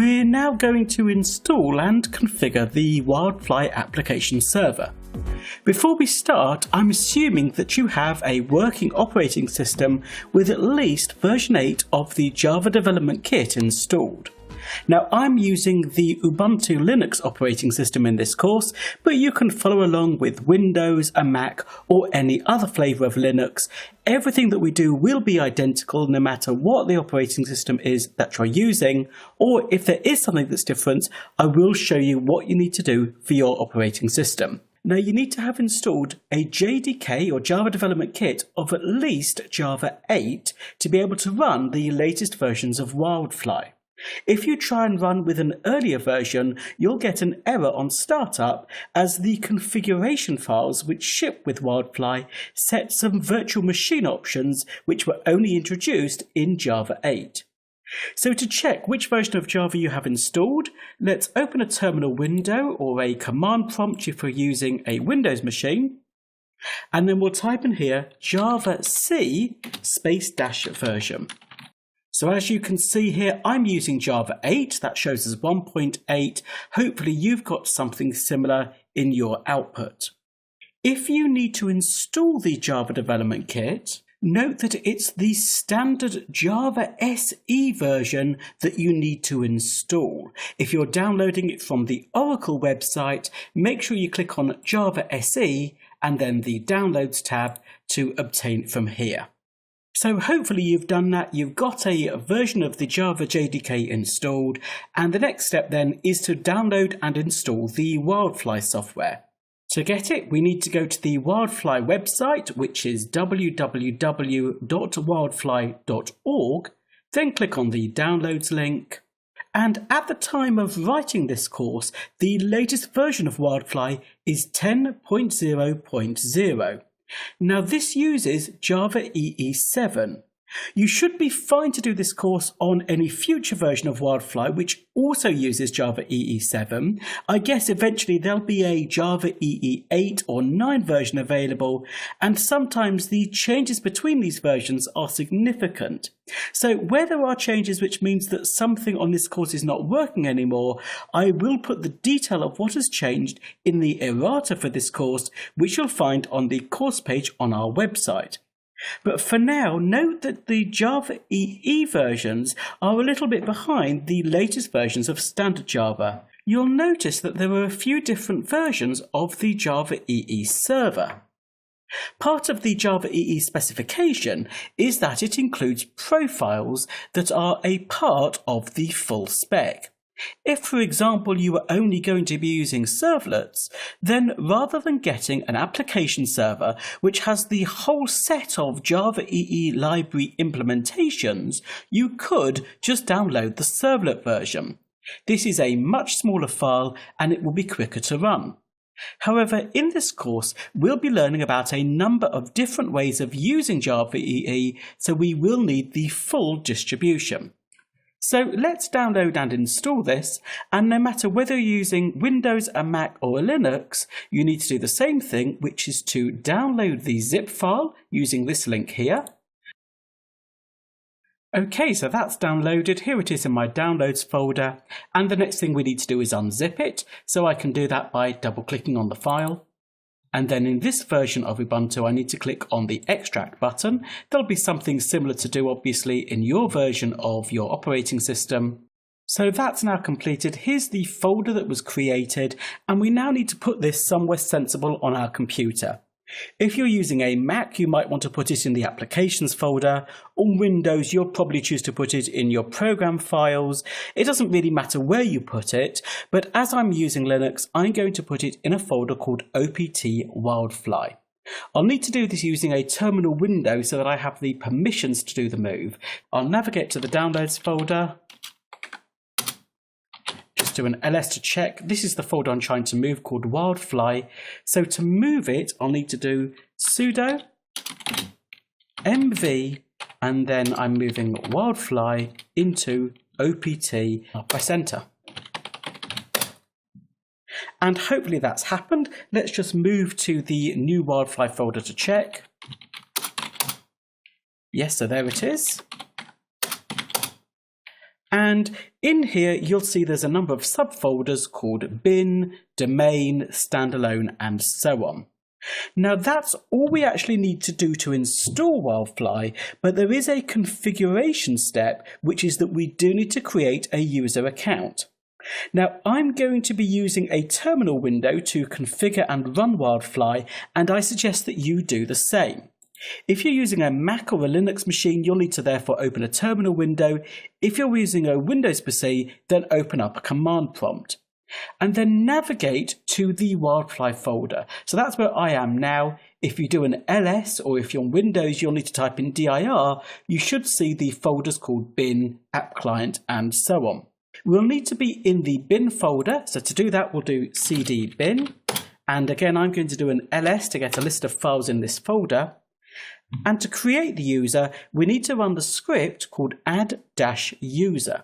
We're now going to install and configure the WildFly application server. Before we start, I'm assuming that you have a working operating system with at least version 8 of the Java Development Kit installed. Now, I'm using the Ubuntu Linux operating system in this course, but you can follow along with Windows, a Mac, or any other flavour of Linux. Everything that we do will be identical no matter what the operating system is that you're using, or if there is something that's different, I will show you what you need to do for your operating system. Now, you need to have installed a JDK or Java Development Kit of at least Java 8 to be able to run the latest versions of WildFly. If you try and run with an earlier version, you'll get an error on startup as the configuration files which ship with WildFly set some virtual machine options which were only introduced in Java 8. So to check which version of Java you have installed, let's open a terminal window or a command prompt if you're using a Windows machine, and then we'll type in here JavaC --version. So as you can see here, I'm using Java 8, that shows us 1.8. Hopefully you've got something similar in your output. If you need to install the Java Development Kit, note that it's the standard Java SE version that you need to install. If you're downloading it from the Oracle website, make sure you click on Java SE and then the Downloads tab to obtain it from here. So hopefully you've done that, you've got a version of the Java JDK installed, and the next step then is to download and install the WildFly software. To get it, we need to go to the WildFly website, which is www.wildfly.org, then click on the Downloads link. And at the time of writing this course, the latest version of WildFly is 10.0.0. Now this uses JavaEE 7. You should be fine to do this course on any future version of WildFly which also uses JavaEE 7. I guess eventually there'll be a JavaEE 8 or 9 version available, and sometimes the changes between these versions are significant. So where there are changes which means that something on this course is not working anymore, I will put the detail of what has changed in the errata for this course, which you'll find on the course page on our website. But for now, note that the JavaEE versions are a little bit behind the latest versions of standard Java. You'll notice that there are a few different versions of the JavaEE server. Part of the JavaEE specification is that it includes profiles that are a part of the full spec. If, for example, you are only going to be using servlets, then rather than getting an application server which has the whole set of JavaEE library implementations, you could just download the servlet version. This is a much smaller file and it will be quicker to run. However, in this course, we'll be learning about a number of different ways of using JavaEE, so we will need the full distribution. So let's download and install this, and no matter whether you're using Windows, a Mac or a Linux, you need to do the same thing, which is to download the zip file using this link here. Okay, so that's downloaded. Here it is in my downloads folder, and the next thing we need to do is unzip it, so I can do that by double clicking on the file. And then in this version of Ubuntu, I need to click on the extract button. There'll be something similar to do, obviously, in your version of your operating system. So that's now completed. Here's the folder that was created, and we now need to put this somewhere sensible on our computer. If you're using a Mac, you might want to put it in the Applications folder. On Windows, you'll probably choose to put it in your program files. It doesn't really matter where you put it, but as I'm using Linux, I'm going to put it in a folder called OPT WildFly. I'll need to do this using a terminal window so that I have the permissions to do the move. I'll navigate to the Downloads folder. Do an ls to check. This is the folder I'm trying to move called WildFly. So to move it, I'll need to do sudo mv, and then I'm moving WildFly into opt. I'll press enter. And hopefully that's happened. Let's just move to the new WildFly folder to check. Yes, so there it is. And in here, you'll see there's a number of subfolders called bin, domain, standalone, and so on. Now that's all we actually need to do to install WildFly, but there is a configuration step, which is that we do need to create a user account. Now I'm going to be using a terminal window to configure and run WildFly, and I suggest that you do the same. If you're using a Mac or a Linux machine, you'll need to therefore open a terminal window. If you're using a Windows PC, then open up a command prompt. And then navigate to the WildFly folder. So that's where I am now. If you do an ls, or if you're on Windows, you'll need to type in dir. You should see the folders called bin, app client, and so on. We'll need to be in the bin folder. So to do that, we'll do cd bin. And again, I'm going to do an ls to get a list of files in this folder. And to create the user, we need to run the script called add-user.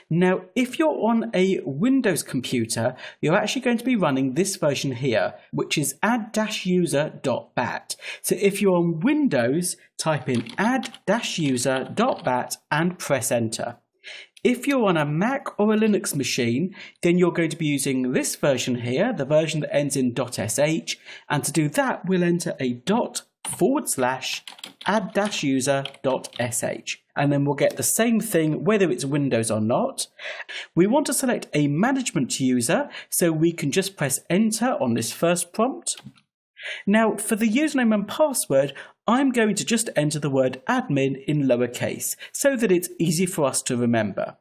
Now, if you're on a Windows computer, you're actually going to be running this version here, which is add-user.bat. So if you're on Windows, type in add-user.bat and press enter. If you're on a Mac or a Linux machine, then you're going to be using this version here, the version that ends in .sh, and to do that, we'll enter a /add-user.sh, and then we'll get the same thing whether it's Windows or not. We want to select a management user, so we can just press enter on this first prompt. Now for the username and password, I'm going to just enter the word admin in lowercase so that it's easy for us to remember.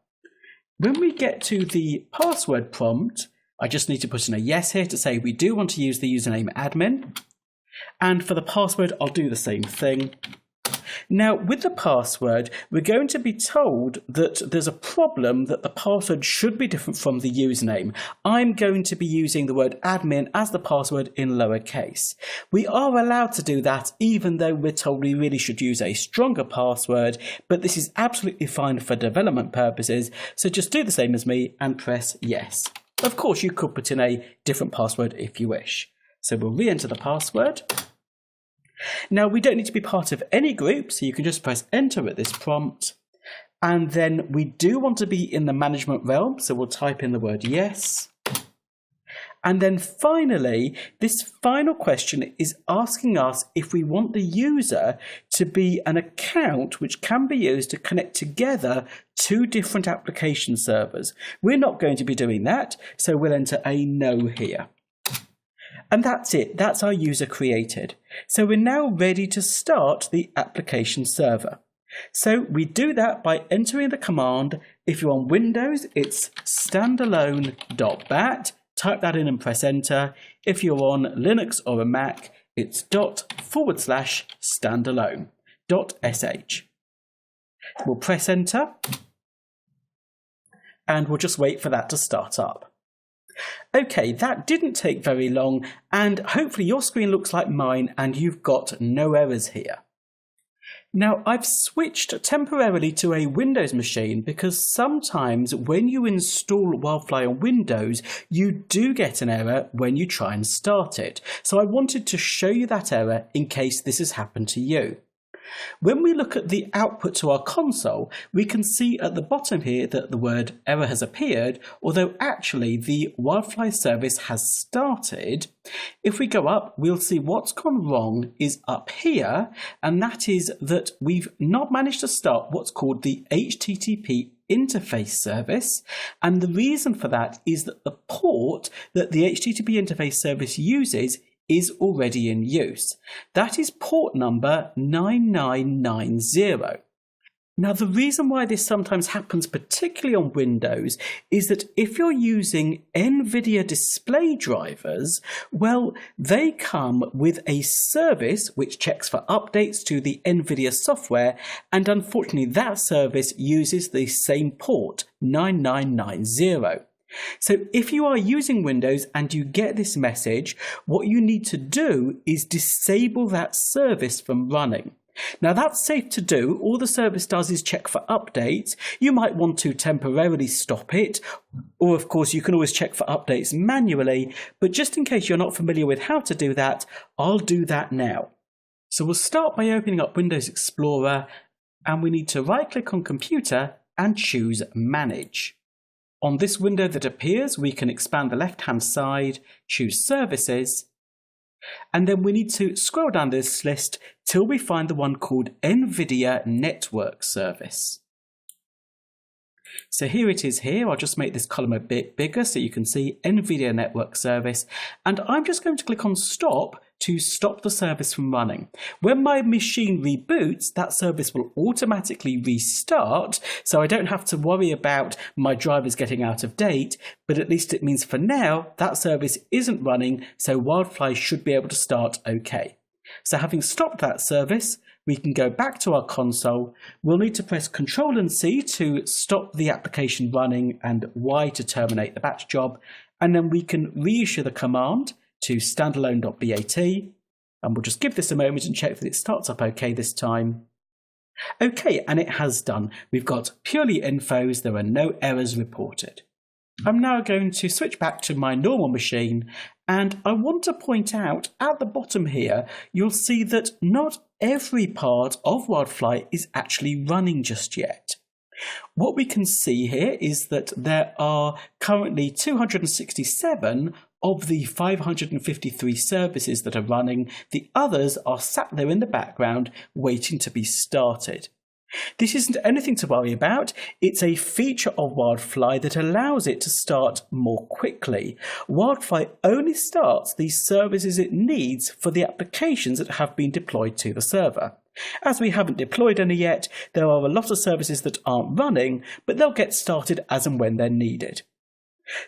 When we get to the password prompt, I just need to put in a yes here to say we do want to use the username admin. And for the password, I'll do the same thing. Now, with the password, we're going to be told that there's a problem that the password should be different from the username. I'm going to be using the word admin as the password in lowercase. We are allowed to do that, even though we're told we really should use a stronger password, but this is absolutely fine for development purposes. So just do the same as me and press yes. Of course, you could put in a different password if you wish. So we'll re-enter the password. Now we don't need to be part of any group, so you can just press enter at this prompt. And then we do want to be in the management realm, so we'll type in the word yes. And then finally, this final question is asking us if we want the user to be an account which can be used to connect together two different application servers. We're not going to be doing that, so we'll enter a no here. And that's it, that's our user created. So we're now ready to start the application server. So we do that by entering the command. If you're on Windows, it's standalone.bat. Type that in and press enter. If you're on Linux or a Mac, it's /standalone.sh. We'll press enter and we'll just wait for that to start up. Okay, that didn't take very long, and hopefully your screen looks like mine and you've got no errors here. Now, I've switched temporarily to a Windows machine because sometimes when you install WildFly on Windows, you do get an error when you try and start it. So I wanted to show you that error in case this has happened to you. When we look at the output to our console, we can see at the bottom here that the word error has appeared, although actually the WildFly service has started. If we go up, we'll see what's gone wrong is up here, and that is that we've not managed to start what's called the HTTP interface service, and the reason for that is that the port that the HTTP interface service uses is already in use. That is port number 9990. Now, the reason why this sometimes happens, particularly on Windows, is that if you're using NVIDIA display drivers, well, they come with a service which checks for updates to the NVIDIA software, and unfortunately that service uses the same port, 9990. So if you are using Windows and you get this message, what you need to do is disable that service from running. Now that's safe to do. All the service does is check for updates. You might want to temporarily stop it, or of course you can always check for updates manually, but just in case you're not familiar with how to do that, I'll do that now. So we'll start by opening up Windows Explorer, and we need to right click on Computer and choose Manage. On this window that appears, we can expand the left-hand side, choose Services, and then we need to scroll down this list till we find the one called NVIDIA Network Service. So here it is here. I'll just make this column a bit bigger so you can see NVIDIA Network Service, and I'm just going to click on Stop to stop the service from running. When my machine reboots, that service will automatically restart, so I don't have to worry about my drivers getting out of date, but at least it means for now that service isn't running, so WildFly should be able to start okay. So having stopped that service, we can go back to our console. We'll need to press Ctrl and C to stop the application running and Y to terminate the batch job, and then we can reissue the command to standalone.bat, and we'll just give this a moment and check that it starts up okay this time. Okay, and it has done. We've got purely infos, there are no errors reported. I'm now going to switch back to my normal machine, and I want to point out at the bottom here, you'll see that not every part of WildFly is actually running just yet. What we can see here is that there are currently 267 of the 553 services that are running. The others are sat there in the background waiting to be started. This isn't anything to worry about. It's a feature of WildFly that allows it to start more quickly. WildFly only starts the services it needs for the applications that have been deployed to the server. As we haven't deployed any yet, there are a lot of services that aren't running, but they'll get started as and when they're needed.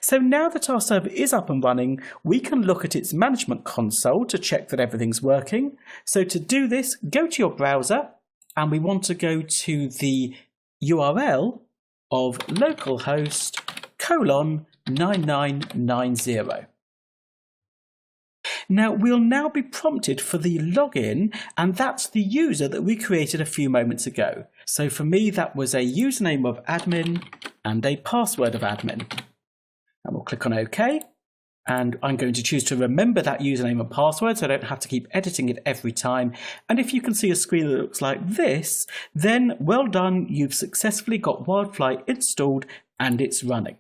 So now that our server is up and running, we can look at its management console to check that everything's working. So to do this, go to your browser, and we want to go to the URL of localhost:9990. Now we'll now be prompted for the login, and that's the user that we created a few moments ago. So for me, that was a username of admin and a password of admin. And we'll click on OK. And I'm going to choose to remember that username and password so I don't have to keep editing it every time. And if you can see a screen that looks like this, then well done, you've successfully got WildFly installed and it's running.